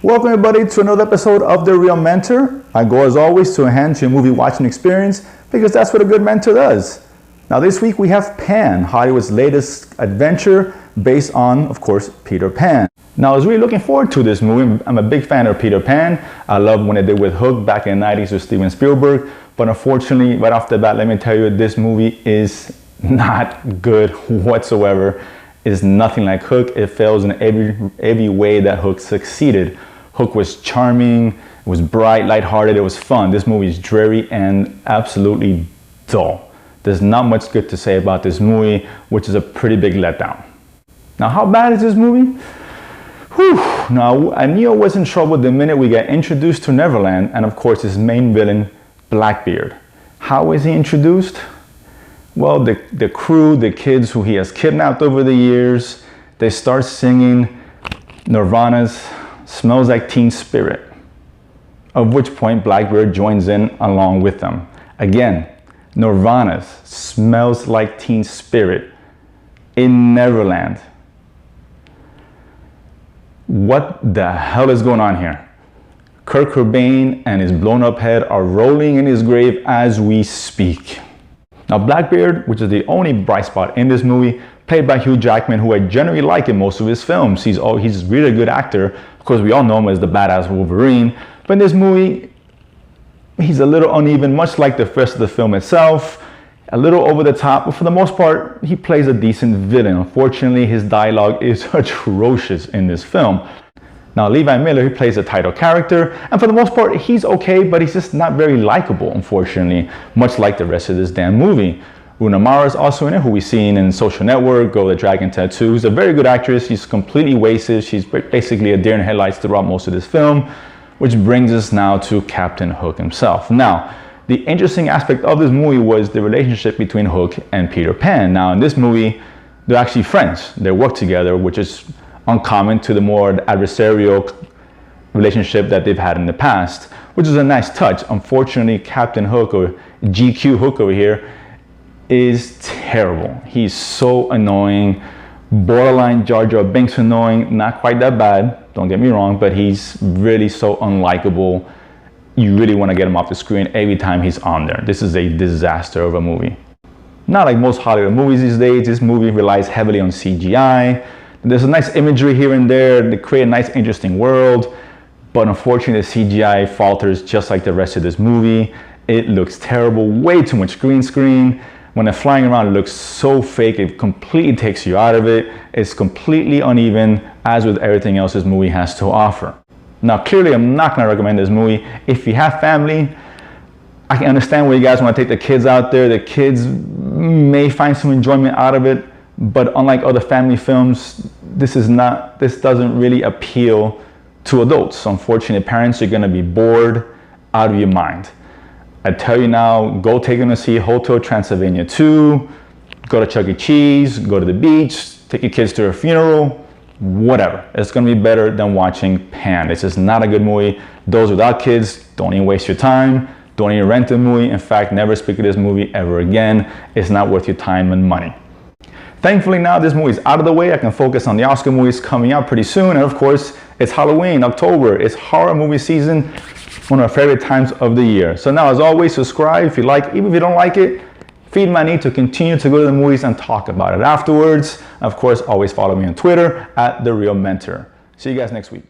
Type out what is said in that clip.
Welcome everybody to another episode of The Real Mentor. My goal as always to enhance your movie watching experience because that's what a good mentor does. Now this week we have Pan, Hollywood's latest adventure based on, of course, Peter Pan. Now I was really looking forward to this movie. I'm a big fan of Peter Pan. I love when they did with Hook back in the 90s with Steven Spielberg. But unfortunately, right off the bat, let me tell you, this movie is not good whatsoever. It is nothing like Hook. It fails in every way that Hook succeeded. Hook was charming, it was bright, lighthearted, it was fun. This movie is dreary and absolutely dull. There's not much good to say about this movie, which is a pretty big letdown. Now, how bad is this movie? Whew. Now, I knew I was in trouble the minute we got introduced to Neverland and of course his main villain, Blackbeard. How is he introduced? Well, the crew, the kids who he has kidnapped over the years, they start singing Nirvana's Smells Like Teen Spirit, of which point Blackbeard joins in along with them. Again, Nirvana's Smells Like Teen Spirit in Neverland. What the hell is going on here? Kurt Cobain and his blown up head are rolling in his grave as we speak. Now Blackbeard, which is the only bright spot in this movie, played by Hugh Jackman, who I generally like in most of his films. He's really a good actor. Of course, we all know him as the badass Wolverine. But in this movie, he's a little uneven, much like the rest of the film itself. A little over the top, but for the most part, he plays a decent villain. Unfortunately, his dialogue is atrocious in this film. Now, Levi Miller, he plays the title character, and for the most part, he's okay, but he's just not very likable, unfortunately, much like the rest of this damn movie. Rooney Mara is also in it, who we've seen in Social Network, Girl with the Dragon Tattoo. She's a very good actress. She's completely wasted. She's basically a deer in headlights throughout most of this film, which brings us now to Captain Hook himself. Now, the interesting aspect of this movie was the relationship between Hook and Peter Pan. Now, in this movie, they're actually friends. They work together, which is uncommon to the more adversarial relationship that they've had in the past, which is a nice touch. Unfortunately, Captain Hook, or GQ Hook over here, is terrible. He's so annoying, borderline Jar Jar Binks annoying, not quite that bad, don't get me wrong, but he's really so unlikable. You really want to get him off the screen every time he's on there. This is a disaster of a movie. Not like most Hollywood movies these days, this movie relies heavily on CGI. There's a nice imagery here and there, they create a nice interesting world, but unfortunately the CGI falters just like the rest of this movie. It looks terrible, way too much green screen. When they're flying around, it looks so fake, it completely takes you out of it. It's completely uneven, as with everything else this movie has to offer. Now, clearly, I'm not gonna recommend this movie. If you have family, I can understand why you guys wanna take the kids out there. The kids may find some enjoyment out of it, but unlike other family films, this doesn't really appeal to adults. Unfortunately, parents are gonna be bored out of your mind. I tell you now, go take them to see Hotel Transylvania 2, go to Chuck E. Cheese, go to the beach, take your kids to a funeral, whatever. It's gonna be better than watching Pan. This is not a good movie. Those without kids, don't even waste your time. Don't even rent the movie. In fact, never speak of this movie ever again. It's not worth your time and money. Thankfully now this movie is out of the way. I can focus on the Oscar movies coming out pretty soon. And of course, it's Halloween, October. It's horror movie season. One of our favorite times of the year. So now, as always, subscribe if you like. Even if you don't like it, feed my need to continue to go to the movies and talk about it afterwards. Of course, always follow me on Twitter @TheRealMentor. See you guys next week.